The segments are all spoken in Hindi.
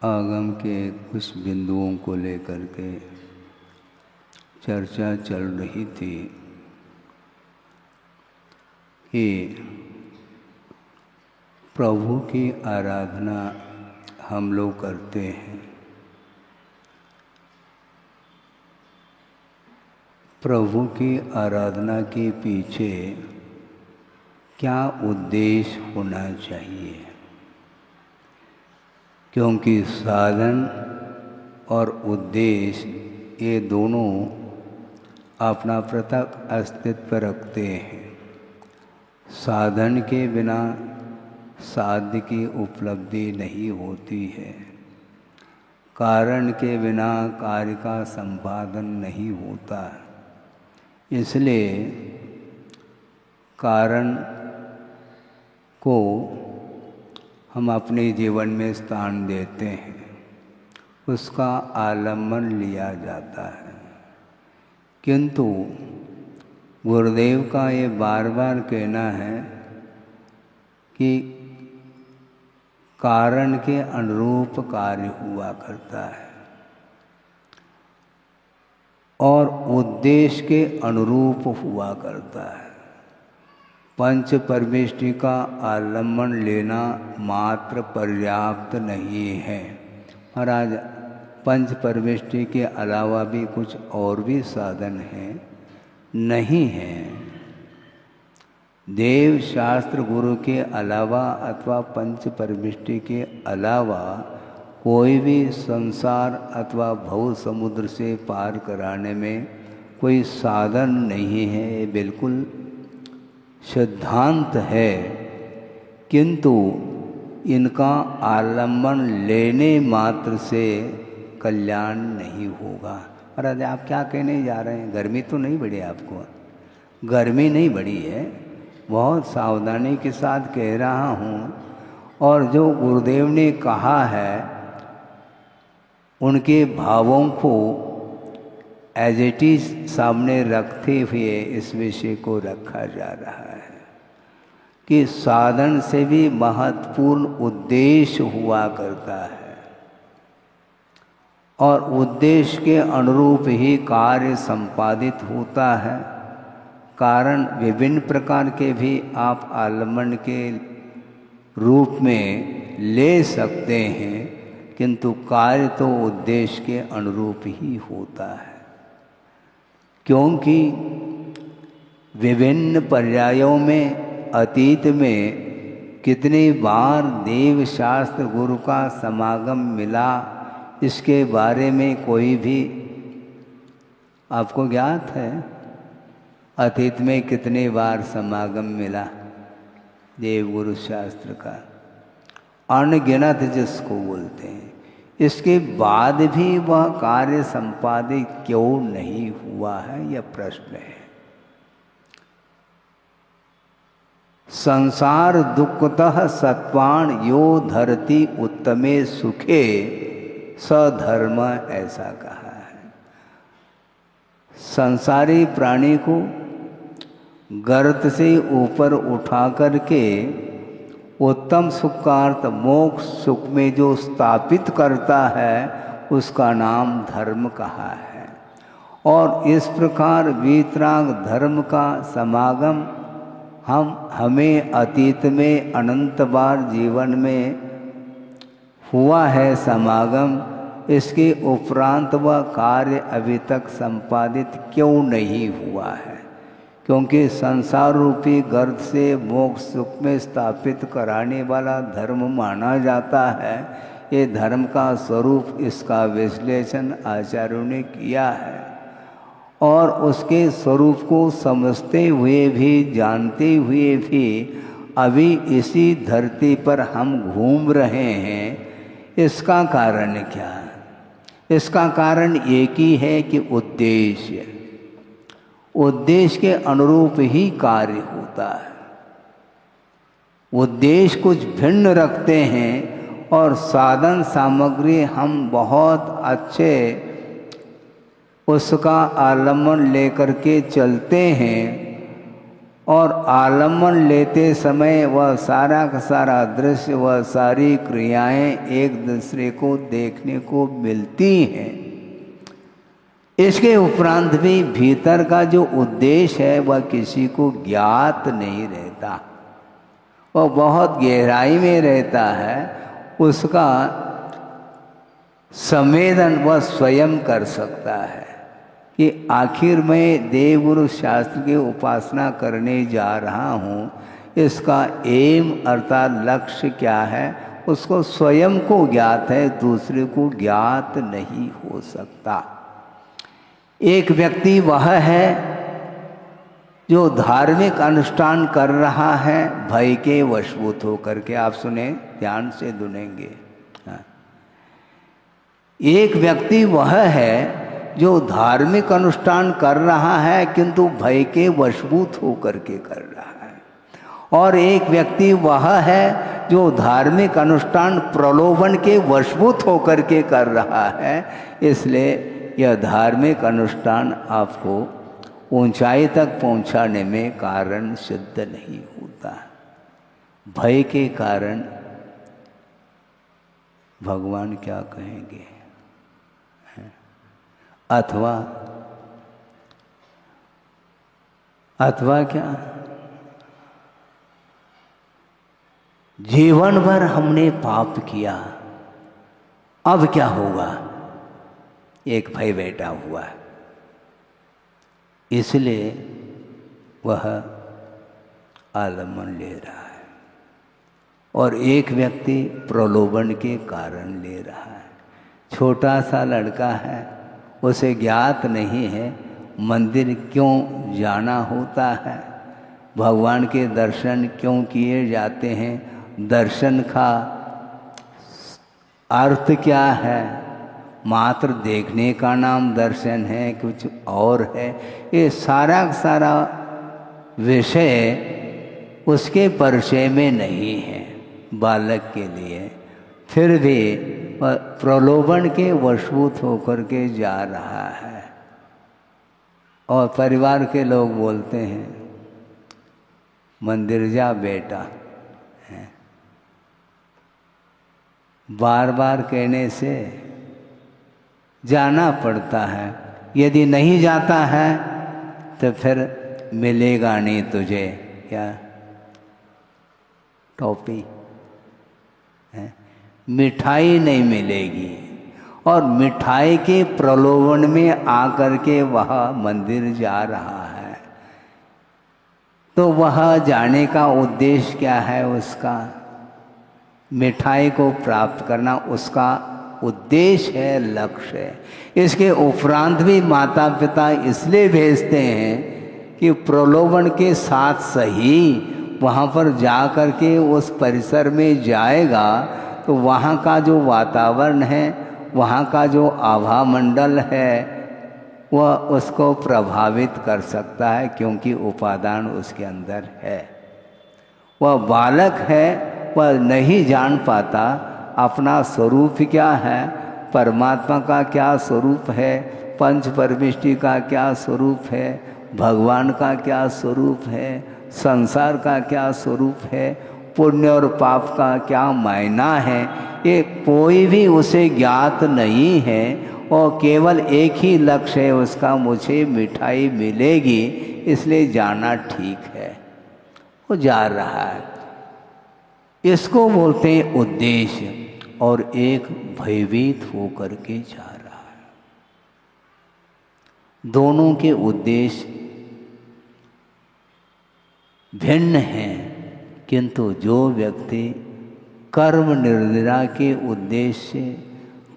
आगम के कुछ बिंदुओं को लेकर के चर्चा चल रही थी कि प्रभु की आराधना हम लोग करते हैं। प्रभु की आराधना के पीछे क्या उद्देश्य होना चाहिए, क्योंकि साधन और उद्देश्य ये दोनों अपना पृथक अस्तित्व रखते हैं। साधन के बिना साध्य की उपलब्धि नहीं होती है, कारण के बिना कार्य का संपादन नहीं होता। इसलिए कारण को हम अपने जीवन में स्थान देते हैं, उसका आलम्बन लिया जाता है। किंतु गुरुदेव का ये बार बार कहना है कि कारण के अनुरूप कार्य हुआ करता है और उद्देश्य के अनुरूप हुआ करता है। पंच परमेष्टि का आलम्बन लेना मात्र पर्याप्त नहीं है। महाराज, पंच परमेष्टि के अलावा भी कुछ और भी साधन हैं? नहीं हैं। देव शास्त्र गुरु के अलावा अथवा पंच परमेष्टि के अलावा कोई भी संसार अथवा भव समुद्र से पार कराने में कोई साधन नहीं है। ये बिल्कुल सिद्धांत है, किंतु इनका आलम्बन लेने मात्र से कल्याण नहीं होगा। महाराज, आप क्या कहने जा रहे हैं? गर्मी तो नहीं बढ़ी आपको? गर्मी नहीं बढ़ी है, बहुत सावधानी के साथ कह रहा हूँ। और जो गुरुदेव ने कहा है उनके भावों को एज इट इज सामने रखते हुए इस विषय को रखा जा रहा है कि साधन से भी महत्वपूर्ण उद्देश्य हुआ करता है और उद्देश्य के अनुरूप ही कार्य संपादित होता है। कारण विभिन्न प्रकार के भी आप आलम्बन के रूप में ले सकते हैं, किंतु कार्य तो उद्देश्य के अनुरूप ही होता है। क्योंकि विभिन्न पर्यायों में अतीत में कितनी बार देव शास्त्र गुरु का समागम मिला, इसके बारे में कोई भी आपको ज्ञात है? अतीत में कितने बार समागम मिला देव गुरु शास्त्र का? अनगिनत जिसको बोलते हैं। इसके बाद भी वह कार्य संपादित क्यों नहीं हुआ है, यह प्रश्न है। संसार दुःखतः सत्वान यो धरती उत्तमे सुखे सधर्म, ऐसा कहा है। संसारी प्राणी को गर्त से ऊपर उठा करके उत्तम सुख का अर्थ मोक्ष सुख में जो स्थापित करता है उसका नाम धर्म कहा है। और इस प्रकार वीतराग धर्म का समागम हमें अतीत में अनंत बार जीवन में हुआ है समागम। इसके उपरांत वह कार्य अभी तक संपादित क्यों नहीं हुआ है? क्योंकि संसार रूपी गर्त से मोक्ष सुख में स्थापित कराने वाला धर्म माना जाता है। ये धर्म का स्वरूप, इसका विश्लेषण आचार्यों ने किया है और उसके स्वरूप को समझते हुए भी, जानते हुए भी अभी इसी धरती पर हम घूम रहे हैं। इसका कारण क्या है? इसका कारण एक ही है कि उद्देश्य के अनुरूप ही कार्य होता है। उद्देश्य कुछ भिन्न रखते हैं और साधन सामग्री हम बहुत अच्छे उसका आलम्बन लेकर के चलते हैं और आलम्बन लेते समय वह सारा का सारा दृश्य, वह सारी क्रियाएं एक दूसरे को देखने को मिलती हैं। इसके उपरांत भी भीतर का जो उद्देश्य है वह किसी को ज्ञात नहीं रहता, वह बहुत गहराई में रहता है। उसका संवेदन वह स्वयं कर सकता है कि आखिर मैं देवगुरु शास्त्र की उपासना करने जा रहा हूँ, इसका एम अर्थात लक्ष्य क्या है, उसको स्वयं को ज्ञात है, दूसरे को ज्ञात नहीं हो सकता। एक व्यक्ति वह है जो धार्मिक अनुष्ठान कर रहा है भय के वशभूत होकर के। आप सुने, ध्यान से सुनेंगे। एक व्यक्ति वह है जो धार्मिक अनुष्ठान कर रहा है किंतु भय के वशभूत होकर के कर रहा है, और एक व्यक्ति वह है जो धार्मिक अनुष्ठान प्रलोभन के वशभूत होकर के कर रहा है। इसलिए यह धार्मिक अनुष्ठान आपको ऊंचाई तक पहुंचाने में कारण सिद्ध नहीं होता। भय के कारण भगवान क्या कहेंगे, अथवा क्या, जीवन भर हमने पाप किया, अब क्या होगा, एक भय बैठा हुआ है। इसलिए वह आलम्बन ले रहा है, और एक व्यक्ति प्रलोभन के कारण ले रहा है। छोटा सा लड़का है, उसे ज्ञात नहीं है मंदिर क्यों जाना होता है, भगवान के दर्शन क्यों किए जाते हैं, दर्शन का अर्थ क्या है, मात्र देखने का नाम दर्शन है, कुछ और है। ये सारा सारा विषय उसके परिचय में नहीं है बालक के लिए, फिर भी प्रलोभन के वशभूत होकर के जा रहा है। और परिवार के लोग बोलते हैं मंदिर जा बेटा, बार बार कहने से जाना पड़ता है। यदि नहीं जाता है तो फिर मिलेगा नहीं तुझे क्या, टॉफी है, मिठाई नहीं मिलेगी। और मिठाई के प्रलोभन में आकर के वह मंदिर जा रहा है, तो वह जाने का उद्देश्य क्या है, उसका मिठाई को प्राप्त करना उसका उद्देश्य है, लक्ष्य है। इसके उपरांत भी माता पिता इसलिए भेजते हैं कि प्रलोभन के साथ सही वहाँ पर जा कर के उस परिसर में जाएगा तो वहाँ का जो वातावरण है, वहाँ का जो आभा मंडल है, वह उसको प्रभावित कर सकता है, क्योंकि उपादान उसके अंदर है। वह बालक है, वह नहीं जान पाता अपना स्वरूप क्या है, परमात्मा का क्या स्वरूप है, पंच परमिष्टि का क्या स्वरूप है, भगवान का क्या स्वरूप है, संसार का क्या स्वरूप है, पुण्य और पाप का क्या मायना है, ये कोई भी उसे ज्ञात नहीं है। और केवल एक ही लक्ष्य है उसका, मुझे मिठाई मिलेगी इसलिए जाना ठीक है, वो जा रहा है। इसको बोलते हैं उद्देश्य, और एक भयभीत होकर के जा रहा है। दोनों के उद्देश्य भिन्न हैं, किंतु जो व्यक्ति कर्म निर्निरा के उद्देश्य,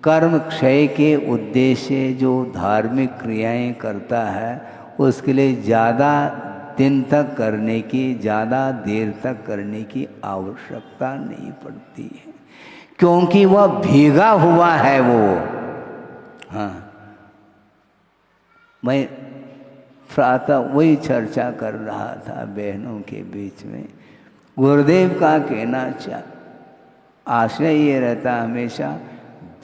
कर्म क्षय के उद्देश्य जो धार्मिक क्रियाएं करता है, उसके लिए ज़्यादा दिन तक करने की, ज़्यादा देर तक करने की आवश्यकता नहीं पड़ती है, क्योंकि वह भीगा हुआ है वो। हाँ, मैं प्रातः वही चर्चा कर रहा था बहनों के बीच में। गुरुदेव का कहना आशय ये रहता हमेशा,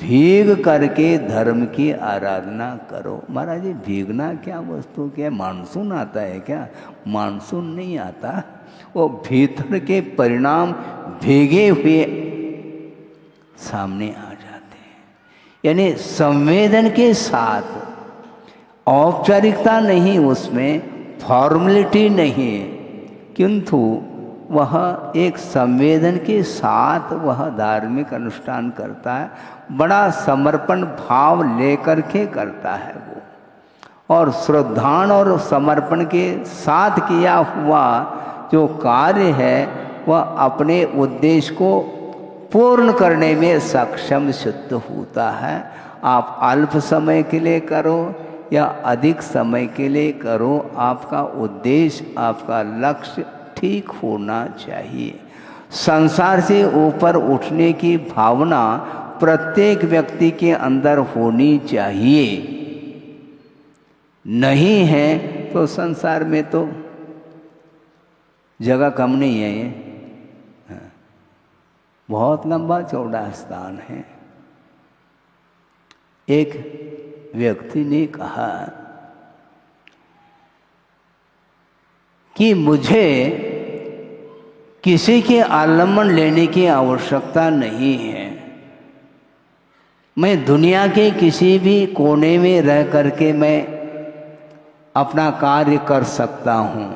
भीग करके धर्म की आराधना करो। महाराज जी भीगना क्या वस्तु, क्या मानसून आता है क्या? मानसून नहीं आता, वो भीतर के परिणाम भीगे हुए सामने आ जाते हैं। यानी संवेदन के साथ, औपचारिकता नहीं, उसमें फॉर्मेलिटी नहीं, किंतु वह एक संवेदन के साथ वह धार्मिक अनुष्ठान करता है, बड़ा समर्पण भाव लेकर के करता है वो, और श्रद्धान और समर्पण के साथ किया हुआ जो कार्य है वह अपने उद्देश्य को पूर्ण करने में सक्षम सिद्ध होता है। आप अल्प समय के लिए करो या अधिक समय के लिए करो, आपका उद्देश्य, आपका लक्ष्य ठीक होना चाहिए। संसार से ऊपर उठने की भावना प्रत्येक व्यक्ति के अंदर होनी चाहिए। नहीं है तो संसार में तो जगह कम नहीं है, ये बहुत लंबा चौड़ा स्थान है। एक व्यक्ति ने कहा कि मुझे किसी के आलम्बन लेने की आवश्यकता नहीं है, मैं दुनिया के किसी भी कोने में रह करके मैं अपना कार्य कर सकता हूँ।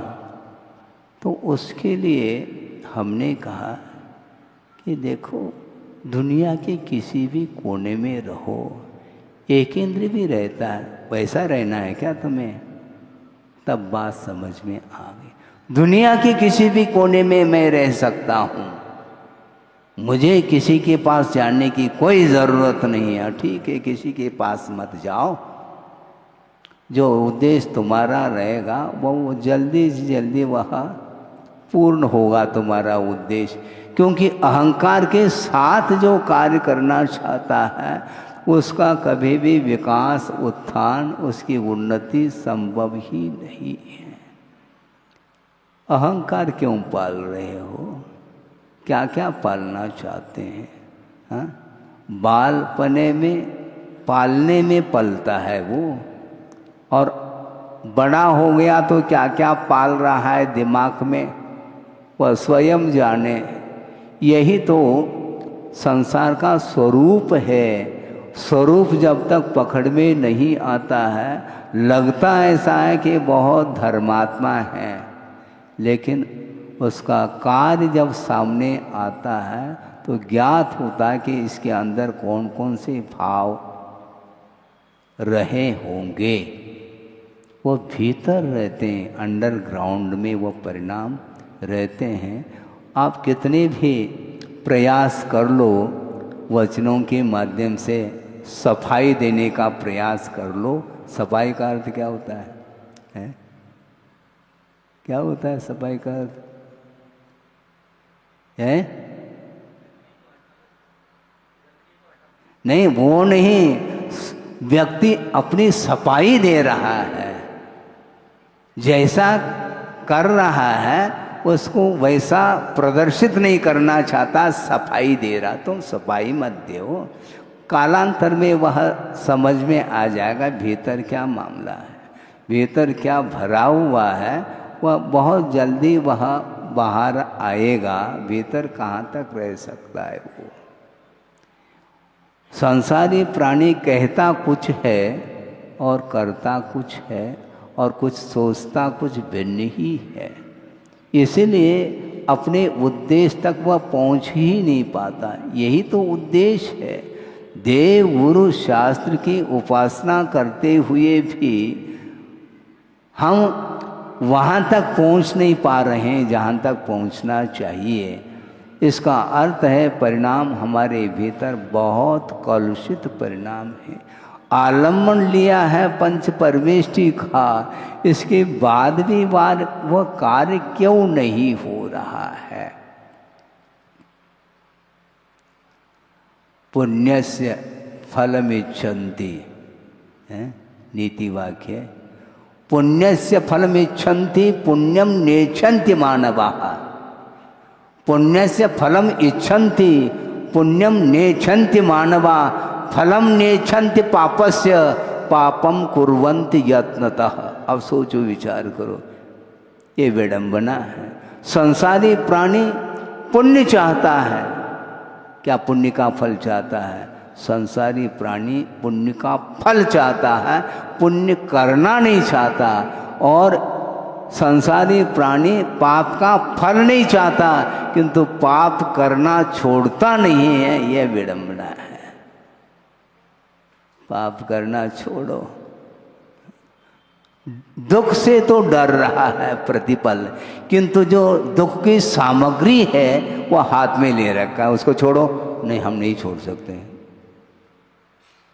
तो उसके लिए हमने कहा कि देखो, दुनिया के किसी भी कोने में रहो, एकेंद्र भी रहता है, वैसा रहना है क्या तुम्हें? तब बात समझ में आ गई। दुनिया के किसी भी कोने में मैं रह सकता हूँ, मुझे किसी के पास जाने की कोई ज़रूरत नहीं है। ठीक है, किसी के पास मत जाओ, जो उद्देश्य तुम्हारा रहेगा वो जल्दी से जल्दी वह पूर्ण होगा तुम्हारा उद्देश्य, क्योंकि अहंकार के साथ जो कार्य करना चाहता है उसका कभी भी विकास, उत्थान, उसकी उन्नति संभव ही नहीं है। अहंकार क्यों पाल रहे हो? क्या क्या पालना चाहते हैं? हाँ, बालपने में पालने में पलता है वो, और बड़ा हो गया तो क्या क्या पाल रहा है दिमाग में वह स्वयं जाने। यही तो संसार का स्वरूप है। स्वरूप जब तक पकड़ में नहीं आता है, लगता ऐसा है कि बहुत धर्मात्मा है, लेकिन उसका कार्य जब सामने आता है तो ज्ञात होता है कि इसके अंदर कौन कौन से भाव रहे होंगे। वो भीतर रहते हैं, अंडरग्राउंड में वो परिणाम रहते हैं। आप कितने भी प्रयास कर लो, वचनों के माध्यम से सफाई देने का प्रयास कर लो। सफाई का अर्थ क्या होता है? क्या होता है सफाई का अर्थ? है नहीं, वो नहीं, व्यक्ति अपनी सफाई दे रहा है, जैसा कर रहा है उसको वैसा प्रदर्शित नहीं करना चाहता, सफाई दे रहा। तुम सफाई मत दो, कालांतर में वह समझ में आ जाएगा भीतर क्या मामला है, भीतर क्या भरा हुआ है, वह बहुत जल्दी वह बाहर आएगा। भीतर कहाँ तक रह सकता है वो? संसारी प्राणी कहता कुछ है और करता कुछ है, और कुछ सोचता कुछ भिन्न ही है। इसीलिए अपने उद्देश्य तक वह पहुंच ही नहीं पाता। यही तो उद्देश्य है। देव गुरु शास्त्र की उपासना करते हुए भी हम वहाँ तक पहुँच नहीं पा रहे हैं जहाँ तक पहुँचना चाहिए। इसका अर्थ है परिणाम हमारे भीतर बहुत कलुषित परिणाम है। आलम्बन लिया है पंच परमेष्टि का, इसके बाद भी वह कार्य क्यों नहीं हो रहा है? पुण्यस्य फलमिच्छन्ति, नीति वाक्य, पुण्यस्य फलमिच्छन्ति पुण्यम नेच्छन्ति मानवाः। पुण्यस्य फलम इच्छन्ति पुण्यम नेच्छन्ति मानवा। फलम नेच्छन्ति पापस्य पापम कुर्वन्ति यत्नतः। अब सोचो विचार करो, ये विडंबना है। संसारी प्राणी पुण्य चाहता है, क्या पुण्य का फल चाहता है? संसारी प्राणी पुण्य का फल चाहता है, पुण्य करना नहीं चाहता। और संसारी प्राणी पाप का फल नहीं चाहता, किंतु पाप करना छोड़ता नहीं है। यह विडंबना है। पाप करना छोड़ो। दुख से तो डर रहा है प्रतिपल, किंतु जो दुख की सामग्री है वो हाथ में ले रखा है, उसको छोड़ो। नहीं, हम नहीं छोड़ सकते,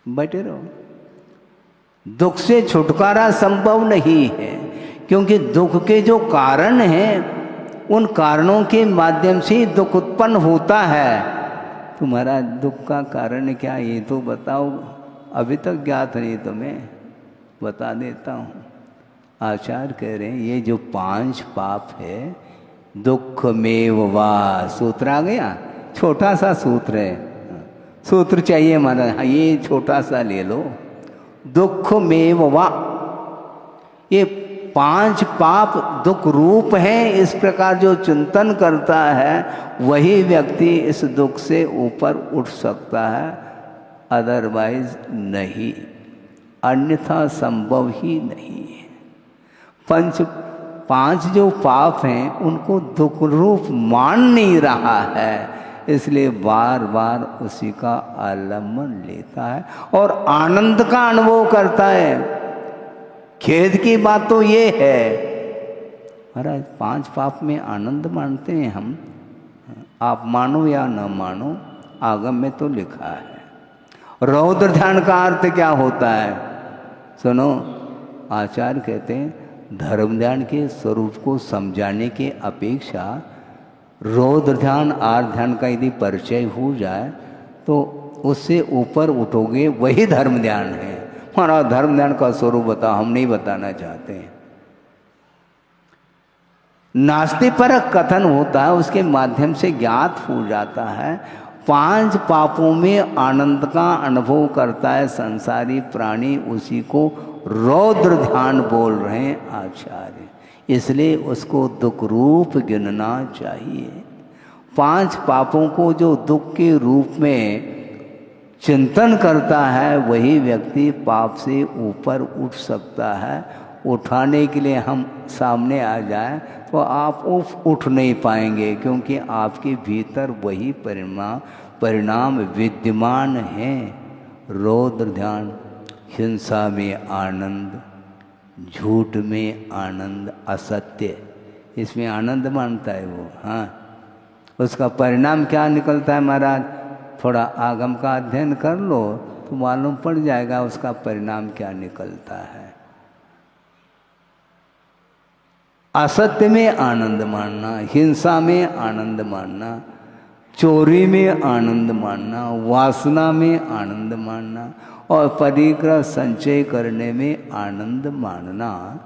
बैठे रहो। दुख से छुटकारा संभव नहीं है, क्योंकि दुख के जो कारण हैं उन कारणों के माध्यम से दुख उत्पन्न होता है। तुम्हारा दुख का कारण क्या, ये तो बताओ। अभी तक ज्ञात नहीं तुम्हें, बता देता हूँ। आचार्य कह रहे हैं ये जो 5 पाप है, दुख में वा, सूत्र आ गया। छोटा सा सूत्र है, सूत्र चाहिए माना। हाँ, ये छोटा सा ले लो। दुख में वा, ये 5 पाप दुख रूप है। इस प्रकार जो चिंतन करता है वही व्यक्ति इस दुख से ऊपर उठ सकता है, अदरवाइज नहीं, अन्यथा संभव ही नहीं है। 5 जो पाप हैं उनको दुख रूप मान नहीं रहा है, इसलिए बार बार उसी का आलम्बन लेता है और आनंद का अनुभव करता है। खेद की बात तो ये है, महाराज 5 पाप में आनंद मानते हैं हम। आप मानो या न मानो, आगम में तो लिखा है। रौद्र ध्यान का अर्थ क्या होता है? सुनो, आचार्य कहते हैं धर्म ध्यान के स्वरूप को समझाने के अपेक्षा रौद्र ध्यान, आर्य ध्यान का यदि परिचय हो जाए तो उससे ऊपर उठोगे, वही धर्म ध्यान है। हमारा धर्म ध्यान का स्वरूप बताओ, हम नहीं बताना चाहते हैं। नास्तिकपरक कथन होता है, उसके माध्यम से ज्ञात हो जाता है 5 पापों में आनंद का अनुभव करता है संसारी प्राणी, उसी को रौद्र ध्यान बोल रहे हैं आचार्य। इसलिए उसको दुख रूप गिनना चाहिए। 5 पापों को जो दुख के रूप में चिंतन करता है वही व्यक्ति पाप से ऊपर उठ सकता है। उठाने के लिए हम सामने आ जाए तो आप उठ नहीं पाएंगे, क्योंकि आपके भीतर वही परिणाम विद्यमान है। रौद्र ध्यान, हिंसा में आनंद, झूठ में आनंद, असत्य, इसमें आनंद मानता है वो। हाँ, उसका परिणाम क्या निकलता है महाराज? थोड़ा आगम का अध्ययन कर लो तो मालूम पड़ जाएगा उसका परिणाम क्या निकलता है। असत्य में आनंद मानना, हिंसा में आनंद मानना, चोरी में आनंद मानना, वासना में आनंद मानना और परिग्रह संचय करने में आनंद मानना,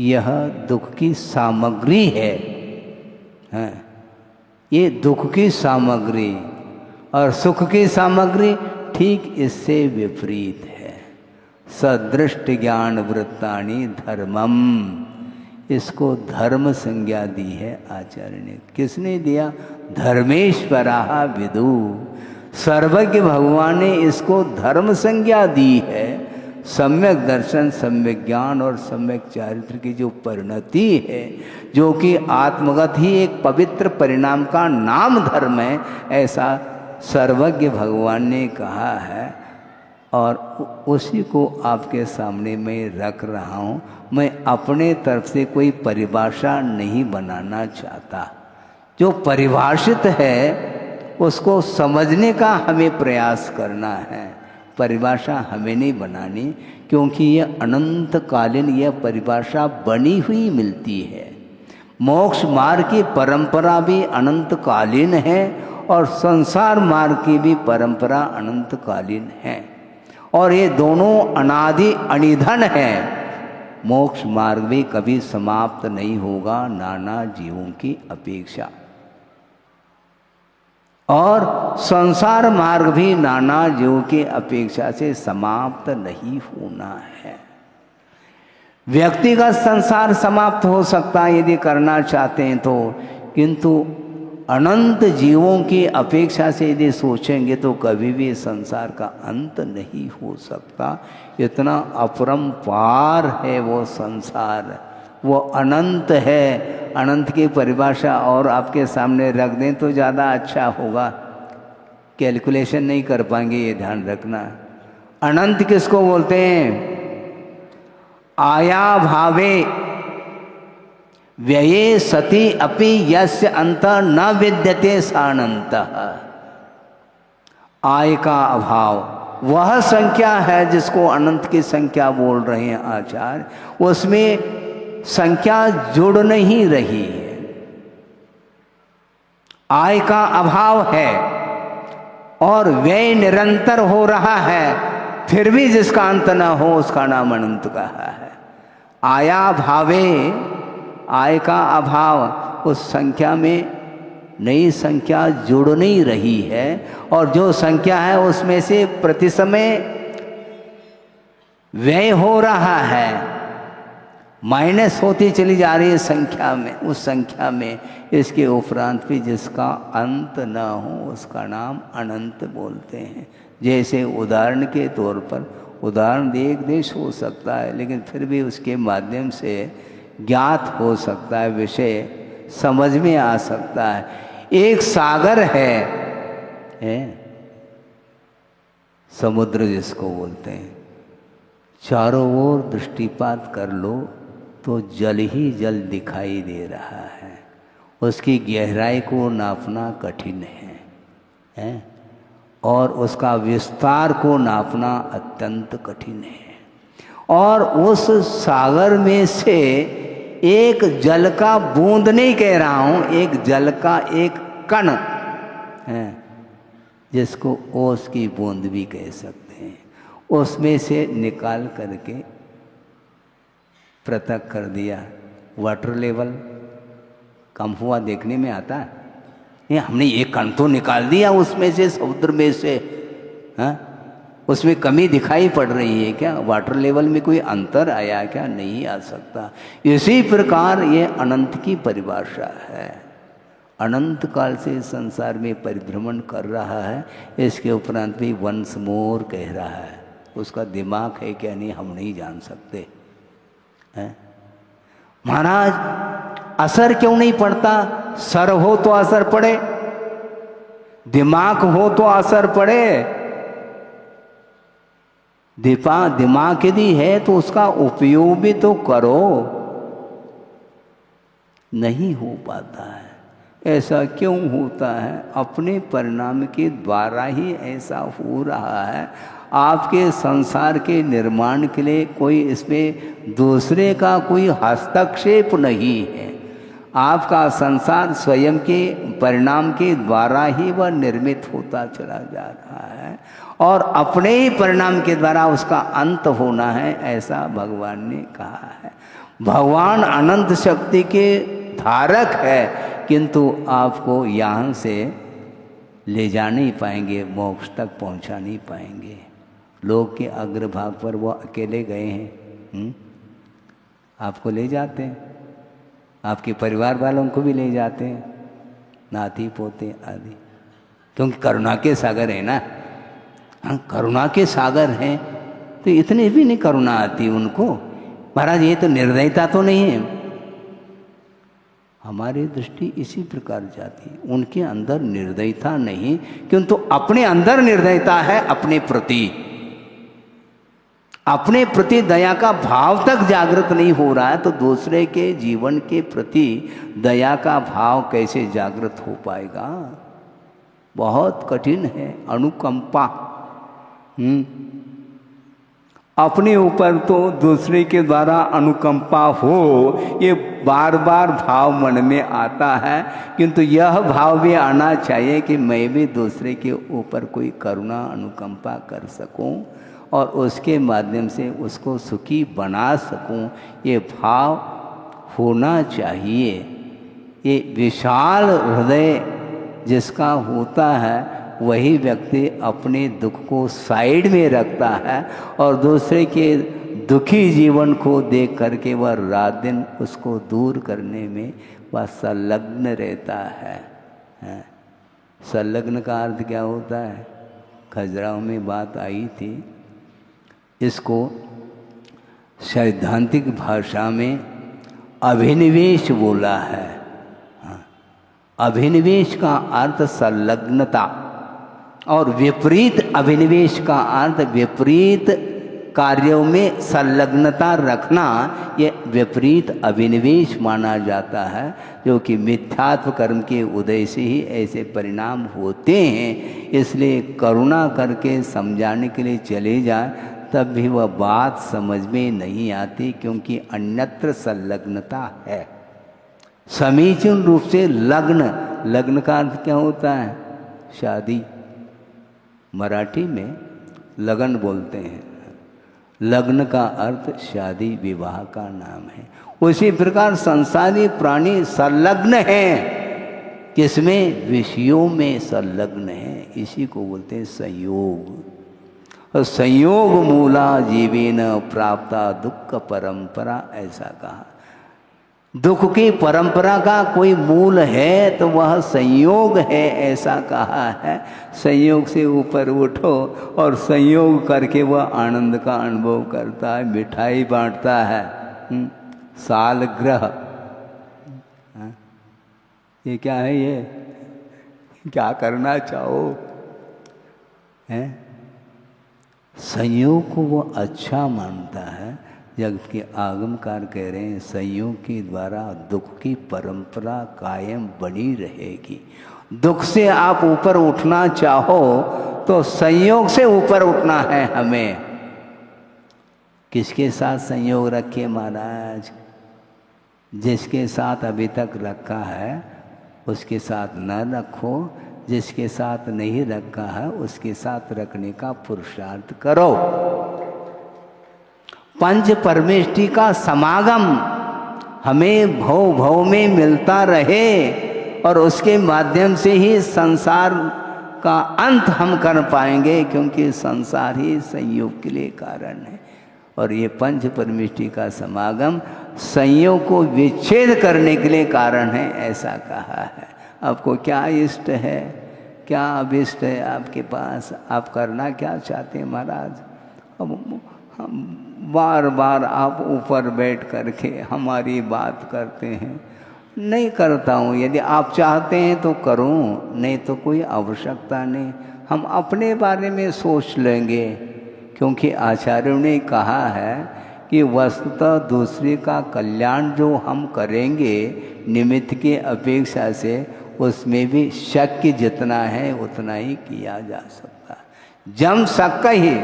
यह दुख की सामग्री है। ये दुख की सामग्री और सुख की सामग्री ठीक इससे विपरीत है। सदृष्ट ज्ञान वृत्तानि धर्मम, इसको धर्म संज्ञा दी है आचार्य ने। किसने दिया? धर्मेश्वराः विदु, सर्वज्ञ भगवान ने इसको धर्म संज्ञा दी है। सम्यक दर्शन, सम्यक ज्ञान और सम्यक चारित्र की जो परिणति है, जो कि आत्मगत ही एक पवित्र परिणाम का नाम धर्म है, ऐसा सर्वज्ञ भगवान ने कहा है और उसी को आपके सामने मैं रख रहा हूँ। मैं अपने तरफ से कोई परिभाषा नहीं बनाना चाहता। जो परिभाषित है उसको समझने का हमें प्रयास करना है, परिभाषा हमें नहीं बनानी, क्योंकि यह अनंतकालीन यह परिभाषा बनी हुई मिलती है। मोक्ष मार्ग की परंपरा भी अनंतकालीन है और संसार मार्ग की भी परंपरा अनंतकालीन है, और ये दोनों अनादि अनिधन है। मोक्ष मार्ग भी कभी समाप्त नहीं होगा नाना जीवों की अपेक्षा। और संसार मार्ग भी नाना जीव की अपेक्षा से समाप्त नहीं होना है। व्यक्तिगत संसार समाप्त हो सकता है यदि करना चाहते हैं तो, किंतु अनंत जीवों की अपेक्षा से यदि सोचेंगे तो कभी भी संसार का अंत नहीं हो सकता। इतना अपरंपार है वो संसार, वो अनंत है। अनंत की परिभाषा और आपके सामने रख दें तो ज़्यादा अच्छा होगा, कैलकुलेशन नहीं कर पाएंगे, ये ध्यान रखना। अनंत किसको बोलते हैं? आया भावे व्यये सति अपि यस्य अंत न विद्यते सानंत। आय का अभाव वह संख्या है जिसको अनंत की संख्या बोल रहे हैं आचार्य, उसमें संख्या जुड़ नहीं रही है। आय का अभाव है और व्यय निरंतर हो रहा है, फिर भी जिसका अंत न हो उसका नाम अनंत कहा है। आया भावे, आय का अभाव, उस संख्या में नई संख्या जुड़ नहीं रही है, और जो संख्या है उसमें से प्रति समय व्यय हो रहा है, माइनस होती चली जा रही है संख्या में, उस संख्या में। इसके उपरांत भी जिसका अंत न हो उसका नाम अनंत बोलते हैं। जैसे उदाहरण के तौर पर, उदाहरण एक देश हो सकता है लेकिन फिर भी उसके माध्यम से ज्ञात हो सकता है, विषय समझ में आ सकता है। एक सागर है समुद्र जिसको बोलते हैं, चारों ओर दृष्टिपात कर लो तो जल ही जल दिखाई दे रहा है, उसकी गहराई को नापना कठिन है और उसका विस्तार को नापना अत्यंत कठिन है। और उस सागर में से एक जल का बूंद नहीं कह रहा हूं, एक जल का एक कण है जिसको ओस की बूंद भी कह सकते हैं, उसमें से निकाल करके पृथक कर दिया, वाटर लेवल कम हुआ देखने में आता है। ये हमने एक कण तो निकाल दिया उसमें से, समुद्र में से, हाँ, उसमें कमी दिखाई पड़ रही है क्या? वाटर लेवल में कोई अंतर आया क्या? नहीं आ सकता। इसी प्रकार ये अनंत की परिभाषा है। अनंत काल से संसार में परिभ्रमण कर रहा है, इसके उपरांत भी वंस मोर कह रहा है। उसका दिमाग है क्या नहीं हम नहीं जान सकते हैं। महाराज असर क्यों नहीं पड़ता? सर हो तो असर पड़े, दिमाग हो तो असर पड़े। दिमाग यदि है तो उसका उपयोग भी तो करो, नहीं हो पाता है। ऐसा क्यों होता है? अपने परिणाम के द्वारा ही ऐसा हो रहा है। आपके संसार के निर्माण के लिए कोई इसमें दूसरे का कोई हस्तक्षेप नहीं है। आपका संसार स्वयं के परिणाम के द्वारा ही वह निर्मित होता चला जा रहा है और अपने ही परिणाम के द्वारा उसका अंत होना है, ऐसा भगवान ने कहा है। भगवान अनंत शक्ति के धारक है, किंतु आपको यहाँ से ले जा नहीं पाएंगे, मोक्ष तक पहुँचा नहीं पाएंगे। लोक के अग्रभाग पर वो अकेले गए हैं, आपको ले जाते हैं, आपके परिवार वालों को भी ले जाते हैं, नाती पोते आदि, क्योंकि करुणा के सागर है ना। करुणा के सागर हैं तो इतने भी नहीं करुणा आती उनको। महाराज ये तो निर्दयता तो नहीं है। हमारी दृष्टि इसी प्रकार जाती है, उनके अंदर निर्दयता नहीं, किंतु अपने अंदर निर्दयता है। अपने प्रति दया का भाव तक जागृत नहीं हो रहा है, तो दूसरे के जीवन के प्रति दया का भाव कैसे जागृत हो पाएगा? बहुत कठिन है। अनुकंपा अपने ऊपर तो दूसरे के द्वारा अनुकंपा हो, ये बार बार भाव मन में आता है, किंतु यह भाव भी आना चाहिए कि मैं भी दूसरे के ऊपर कोई करुणा अनुकंपा कर सकूं और उसके माध्यम से उसको सुखी बना सकूं। ये भाव होना चाहिए। ये विशाल हृदय जिसका होता है वही व्यक्ति अपने दुख को साइड में रखता है और दूसरे के दुखी जीवन को देख करके वह रात दिन उसको दूर करने में वह संलग्न रहता है। संलग्न का अर्थ क्या होता है? खजुराहो में बात आई थी, इसको सैद्धांतिक भाषा में अभिनिवेश बोला है। अभिनिवेश का अर्थ संलग्नता और विपरीत अभिनिवेश का अर्थ विपरीत कार्यों में संलग्नता रखना, ये विपरीत अभिनिवेश माना जाता है, जो कि मिथ्यात्व कर्म के उदय से ही ऐसे परिणाम होते हैं। इसलिए करुणा करके समझाने के लिए चले जाए तब भी वह बात समझ में नहीं आती, क्योंकि अन्यत्र संलग्नता है। समीचीन रूप से लग्न, लग्न का अर्थ क्या होता है? शादी। मराठी में लगन बोलते हैं। लग्न का अर्थ शादी विवाह का नाम है। उसी प्रकार संसारी प्राणी संलग्न हैं। किसमें? विषयों में संलग्न है। इसी को बोलते हैं संयोग। और संयोग मूला जीवेन प्राप्ता दुख परंपरा, ऐसा कहा। दुख की परंपरा का कोई मूल है तो वह संयोग है, ऐसा कहा है। संयोग से ऊपर उठो और संयोग करके वह आनंद का अनुभव करता है, मिठाई बांटता है। सालग्रह, ये क्या है? ये क्या करना चाहो है? संयोग को वो अच्छा मानता है। जगत के आगमकार कह रहे हैं संयोग के द्वारा दुख की परंपरा कायम बनी रहेगी। दुख से आप ऊपर उठना चाहो तो संयोग से ऊपर उठना है हमें। किसके साथ संयोग रखे महाराज? जिसके साथ अभी तक रखा है उसके साथ न रखो, जिसके साथ नहीं रखा है उसके साथ रखने का पुरुषार्थ करो। पंच परमेष्टि का समागम हमें भव भव में मिलता रहे और उसके माध्यम से ही संसार का अंत हम कर पाएंगे, क्योंकि संसार ही संयोग के लिए कारण है। और ये पंच परमेष्टि का समागम संयोग को विच्छेद करने के लिए कारण है, ऐसा कहा है। आपको क्या इष्ट है, क्या अभिष्ट है आपके पास? आप करना क्या चाहते हैं महाराज? हम बार बार आप ऊपर बैठ करके हमारी बात करते हैं। नहीं करता हूँ। यदि आप चाहते हैं तो करूँ, नहीं तो कोई आवश्यकता नहीं। हम अपने बारे में सोच लेंगे, क्योंकि आचार्यों ने कहा है कि वस्तुतः दूसरे का कल्याण जो हम करेंगे निमित्त की अपेक्षा से, उसमें भी शक्य जितना है उतना ही किया जा सकता है। जम शक्य ही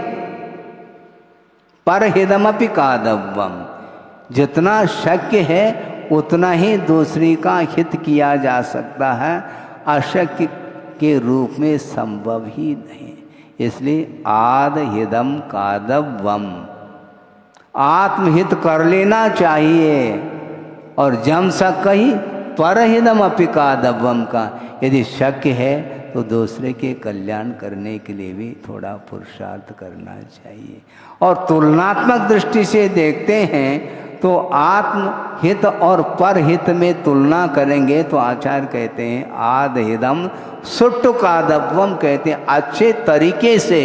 परहिदमपि कादव्यम, जितना शक्य है उतना ही दूसरी का हित किया जा सकता है, अशक्य के रूप में संभव ही नहीं। इसलिए आद हिदम कादव्यम, आत्महित कर लेना चाहिए। और जम शक्य ही परहिदम अपि कादव्यम का, यदि शक्य है तो दूसरे के कल्याण करने के लिए भी थोड़ा पुरुषार्थ करना चाहिए। और तुलनात्मक दृष्टि से देखते हैं तो आत्महित और परहित में तुलना करेंगे तो आचार्य कहते हैं आदहिदम सुट्टु कादव्यम, कहते हैं अच्छे तरीके से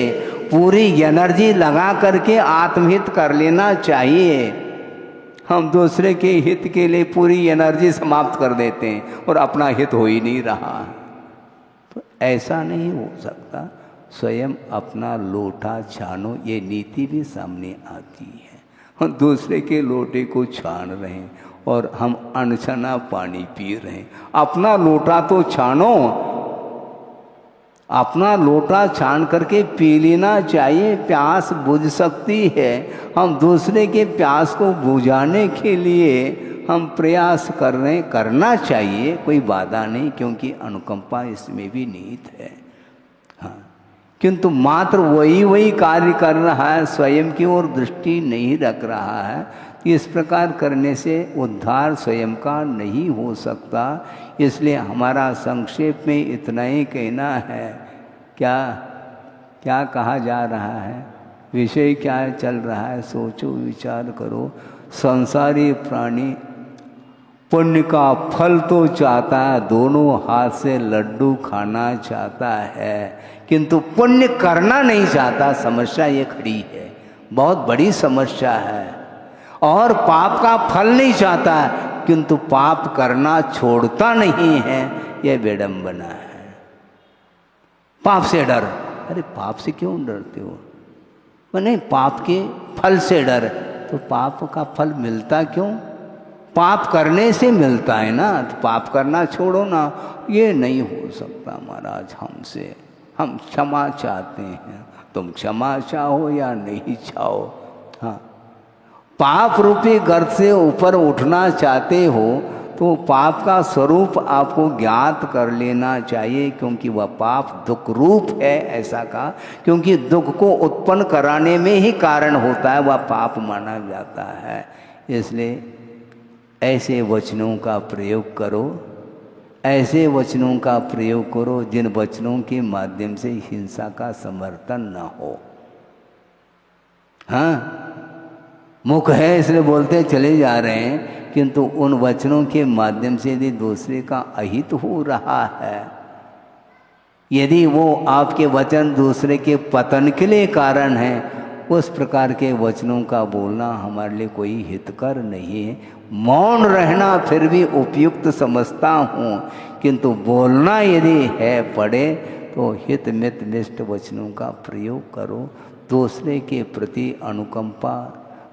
पूरी एनर्जी लगा करके आत्महित कर लेना चाहिए। हम दूसरे के हित के लिए पूरी एनर्जी समाप्त कर देते हैं और अपना हित हो ही नहीं रहा। तो ऐसा नहीं हो सकता। स्वयं अपना लोटा छानो, ये नीति भी सामने आती है। हम दूसरे के लोटे को छान रहे हैं और हम अनछना पानी पी रहे हैं। अपना लोटा तो छानो, अपना लोटा छान करके पी लेना चाहिए, प्यास बुझ सकती है। हम दूसरे के प्यास को बुझाने के लिए हम प्रयास कर रहे हैं, करना चाहिए, कोई बाधा नहीं, क्योंकि अनुकंपा इसमें भी निहित है। हाँ, किंतु मात्र वही वही कार्य कर रहा है, स्वयं की ओर दृष्टि नहीं रख रहा है। इस प्रकार करने से उद्धार स्वयं का नहीं हो सकता। इसलिए हमारा संक्षेप में इतना ही कहना है। क्या क्या कहा जा रहा है, विषय क्या चल रहा है, सोचो विचार करो। संसारी प्राणी पुण्य का फल तो चाहता है, दोनों हाथ से लड्डू खाना चाहता है, किंतु पुण्य करना नहीं चाहता। समस्या ये खड़ी है, बहुत बड़ी समस्या है। और पाप का फल नहीं चाहता है, किंतु पाप करना छोड़ता नहीं है, यह विडंबना है। पाप से डर, अरे पाप से क्यों डरते हो? नहीं, पाप के फल से डर। तो पाप का फल मिलता क्यों? पाप करने से मिलता है ना। तो पाप करना छोड़ो ना। ये नहीं हो सकता महाराज हमसे, हम क्षमा चाहते हैं। तुम क्षमा चाहो या नहीं चाहो, हाँ, पाप रूपी गर्त से ऊपर उठना चाहते हो तो पाप का स्वरूप आपको ज्ञात कर लेना चाहिए, क्योंकि वह पाप दुख रूप है। ऐसा कहा, क्योंकि दुख को उत्पन्न कराने में ही कारण होता है, वह पाप माना जाता है। इसलिए ऐसे वचनों का प्रयोग करो, ऐसे वचनों का प्रयोग करो जिन वचनों के माध्यम से हिंसा का समर्थन न हो। हाँ, मुख है इसलिए बोलते चले जा रहे हैं, किंतु उन वचनों के माध्यम से यदि दूसरे का अहित हो रहा है, यदि वो आपके वचन दूसरे के पतन के लिए कारण है, उस प्रकार के वचनों का बोलना हमारे लिए कोई हितकर नहीं है। मौन रहना फिर भी उपयुक्त समझता हूँ, किंतु बोलना यदि है पड़े तो हित मित निष्ठ वचनों का प्रयोग करो। दूसरे के प्रति अनुकंपा,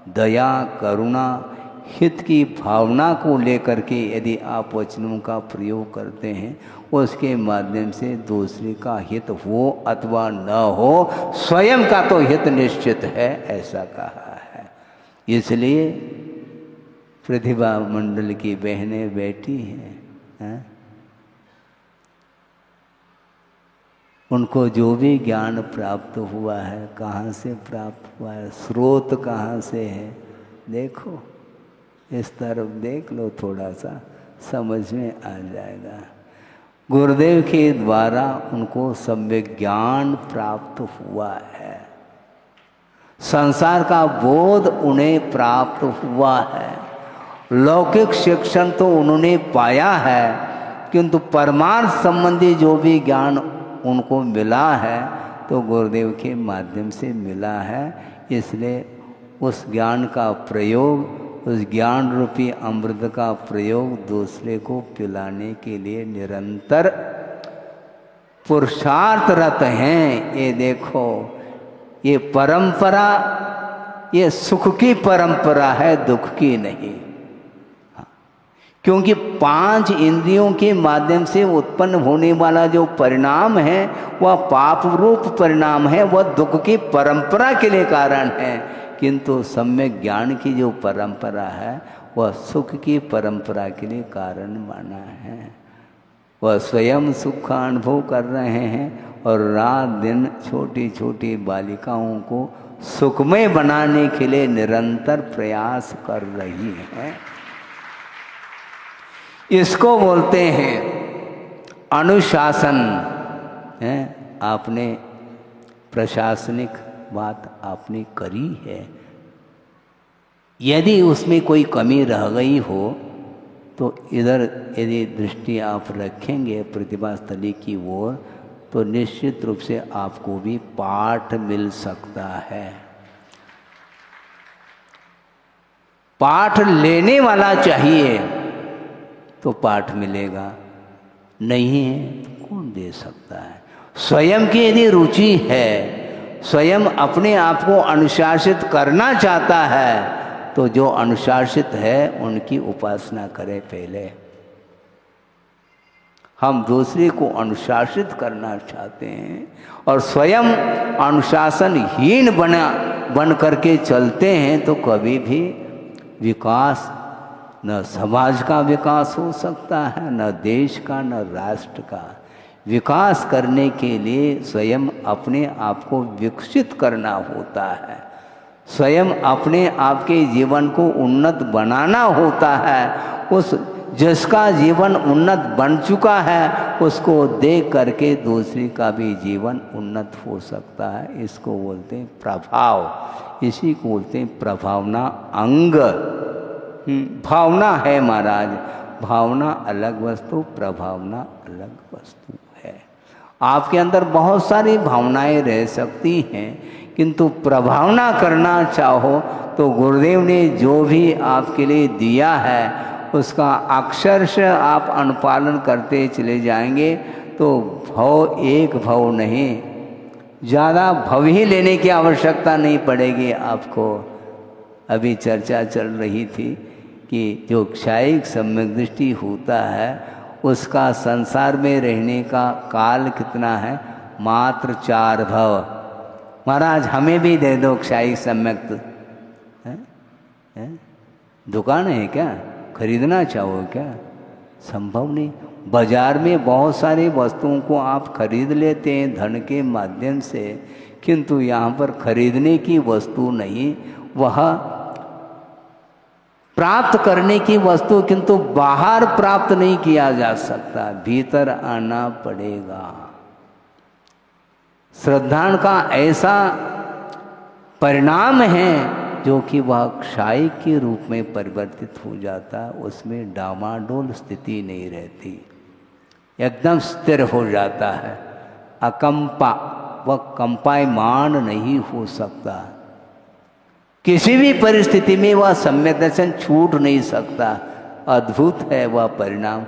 दया, करुणा, हित की भावना को लेकर के यदि आप वचनों का प्रयोग करते हैं, उसके माध्यम से दूसरे का हित हो अथवा न हो, स्वयं का तो हित निश्चित है, ऐसा कहा है। इसलिए प्रतिभा मंडल की बहनें बैठी हैं, उनको जो भी ज्ञान प्राप्त हुआ है, कहाँ से प्राप्त हुआ है, स्रोत कहाँ से है, देखो, इस तरफ देख लो, थोड़ा सा समझ में आ जाएगा। गुरुदेव के द्वारा उनको सम्यक ज्ञान प्राप्त हुआ है, संसार का बोध उन्हें प्राप्त हुआ है, लौकिक शिक्षण तो उन्होंने पाया है, किंतु परमार्थ संबंधी जो भी ज्ञान उनको मिला है तो गुरुदेव के माध्यम से मिला है। इसलिए उस ज्ञान का प्रयोग, उस ज्ञान रूपी अमृत का प्रयोग दूसरे को पिलाने के लिए निरंतर पुरुषार्थरत हैं। ये देखो, ये परंपरा, ये सुख की परंपरा है, दुख की नहीं। क्योंकि 5 इंद्रियों के माध्यम से उत्पन्न होने वाला जो परिणाम है वह पाप रूप परिणाम है, वह दुख की परंपरा के लिए कारण है। किंतु सम्यक ज्ञान की जो परंपरा है वह सुख की परंपरा के लिए कारण माना है। वह स्वयं सुख का अनुभव कर रहे हैं और रात दिन छोटी छोटी बालिकाओं को सुखमय बनाने के लिए निरंतर प्रयास कर रही हैं। इसको बोलते हैं अनुशासन है। आपने प्रशासनिक बात आपने करी है, यदि उसमें कोई कमी रह गई हो तो इधर यदि दृष्टि आप रखेंगे प्रतिभा स्थली की ओर, तो निश्चित रूप से आपको भी पाठ मिल सकता है। पाठ लेने वाला चाहिए तो पाठ मिलेगा, नहीं है तो कौन दे सकता है। स्वयं की यदि रुचि है, स्वयं अपने आप को अनुशासित करना चाहता है, तो जो अनुशासित है उनकी उपासना करें। पहले हम दूसरे को अनुशासित करना चाहते हैं और स्वयं अनुशासनहीन बन करके चलते हैं, तो कभी भी विकास, न समाज का विकास हो सकता है, न देश का, न राष्ट्र का। विकास करने के लिए स्वयं अपने आप को विकसित करना होता है, स्वयं अपने आप के जीवन को उन्नत बनाना होता है। उस जिसका जीवन उन्नत बन चुका है उसको देख करके दूसरे का भी जीवन उन्नत हो सकता है। इसको बोलते हैं प्रभाव, इसी को बोलते हैं प्रभावना अंग। भावना है महाराज, भावना अलग वस्तु, प्रभावना अलग वस्तु है। आपके अंदर बहुत सारी भावनाएं रह सकती हैं, किंतु प्रभावना करना चाहो तो गुरुदेव ने जो भी आपके लिए दिया है उसका अक्षरशः आप अनुपालन करते चले जाएंगे तो भव एक भव नहीं, ज़्यादा भव ही लेने की आवश्यकता नहीं पड़ेगी आपको। अभी चर्चा चल रही थी कि जो क्षायिक सम्यक दृष्टि होता है उसका संसार में रहने का काल कितना है, मात्र 4 भव। महाराज हमें भी दे दो क्षायिक सम्यक, दुकान है क्या, खरीदना चाहो क्या, संभव नहीं। बाजार में बहुत सारी वस्तुओं को आप खरीद लेते हैं धन के माध्यम से, किंतु यहाँ पर खरीदने की वस्तु नहीं, वह प्राप्त करने की वस्तु, किंतु बाहर प्राप्त नहीं किया जा सकता, भीतर आना पड़ेगा। श्रद्धान का ऐसा परिणाम है जो कि वह क्षायिक के रूप में परिवर्तित हो जाता है, उसमें डामाडोल स्थिति नहीं रहती, एकदम स्थिर हो जाता है, अकंपा, वह कंपायमान नहीं हो सकता, किसी भी परिस्थिति में वह सम्यक दर्शन छूट नहीं सकता। अद्भुत है वह परिणाम।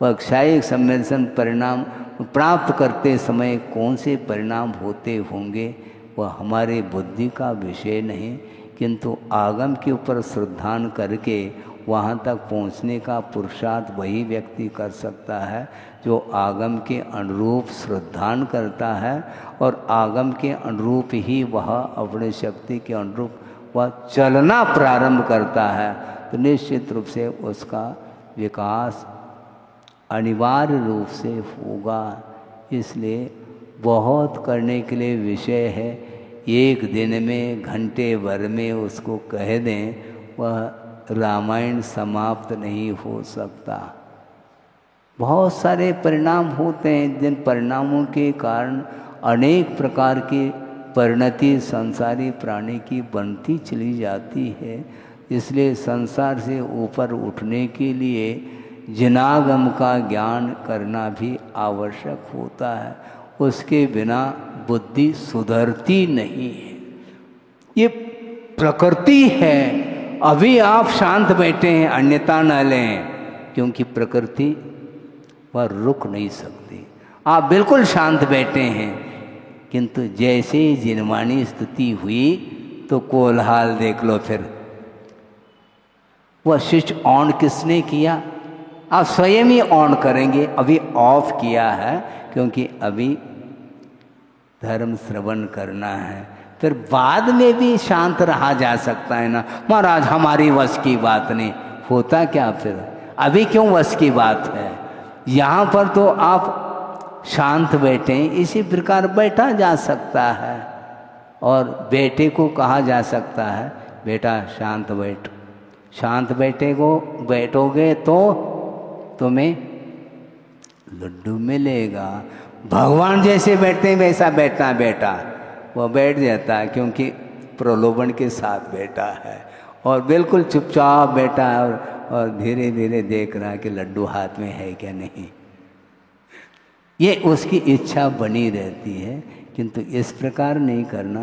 वह क्षायिक सम्यक दर्शन परिणाम प्राप्त करते समय कौन से परिणाम होते होंगे वह हमारे बुद्धि का विषय नहीं, किंतु आगम के ऊपर श्रद्धान करके वहाँ तक पहुँचने का पुरुषार्थ वही व्यक्ति कर सकता है जो आगम के अनुरूप श्रद्धान करता है, और आगम के अनुरूप ही वह अपने शक्ति के अनुरूप वह चलना प्रारंभ करता है, तो निश्चित रूप से उसका विकास अनिवार्य रूप से होगा। इसलिए बहुत करने के लिए विषय है, एक दिन में घंटे भर में उसको कह दें वह रामायण समाप्त नहीं हो सकता। बहुत सारे परिणाम होते हैं, जिन परिणामों के कारण अनेक प्रकार की परिणति संसारी प्राणी की बनती चली जाती है। इसलिए संसार से ऊपर उठने के लिए जिनागम का ज्ञान करना भी आवश्यक होता है, उसके बिना बुद्धि सुधरती नहीं है। ये प्रकृति है। अभी आप शांत बैठे हैं, अन्यथा न लें, क्योंकि प्रकृति वह रुक नहीं सकती। आप बिल्कुल शांत बैठे हैं, किंतु जैसे ही जिनवाणी स्तुति हुई तो कोलाहल देख लो। फिर वह स्विच ऑन किसने किया? आप स्वयं ही ऑन करेंगे। अभी ऑफ किया है क्योंकि अभी धर्म श्रवण करना है, फिर बाद में भी शांत रहा जा सकता है ना। महाराज हमारी वश की बात नहीं, होता क्या फिर? अभी क्यों वश की बात है? यहाँ पर तो आप शांत बैठे, इसी प्रकार बैठा जा सकता है। और बेटे को कहा जा सकता है बेटा शांत बैठ, शांत बैठोगे तो तुम्हें लड्डू मिलेगा। भगवान जैसे बैठते हैं वैसा बैठना बेटा, वह बैठ जाता है क्योंकि प्रलोभन के साथ बैठा है, और बिल्कुल चुपचाप बैठा है और धीरे धीरे देख रहा है कि लड्डू हाथ में है क्या नहीं। ये उसकी इच्छा बनी रहती है, किंतु इस प्रकार नहीं करना।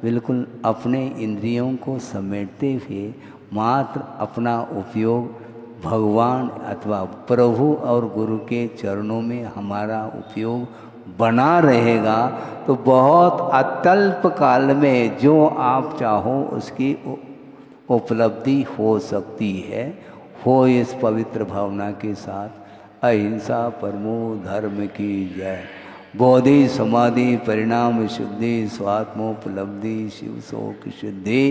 बिल्कुल अपने इंद्रियों को समेटते हुए मात्र अपना उपयोग भगवान अथवा प्रभु और गुरु के चरणों में हमारा उपयोग बना रहेगा तो बहुत अत्यल्प काल में जो आप चाहो उसकी उपलब्धि हो सकती है। हो इस पवित्र भावना के साथ। अहिंसा परमो धर्म की जय। बोधि समाधि परिणाम शुद्धि स्वात्मोपलब्धि शिव शोक शुद्धि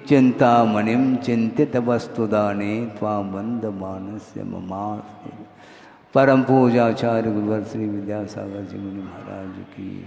चिंता मणिम चिंतित वस्तुदाने त्वां बंद मानस्य ममासे। परम पूजाचार्य गुरुवर श्री विद्यासागर जी मुनि महाराज की।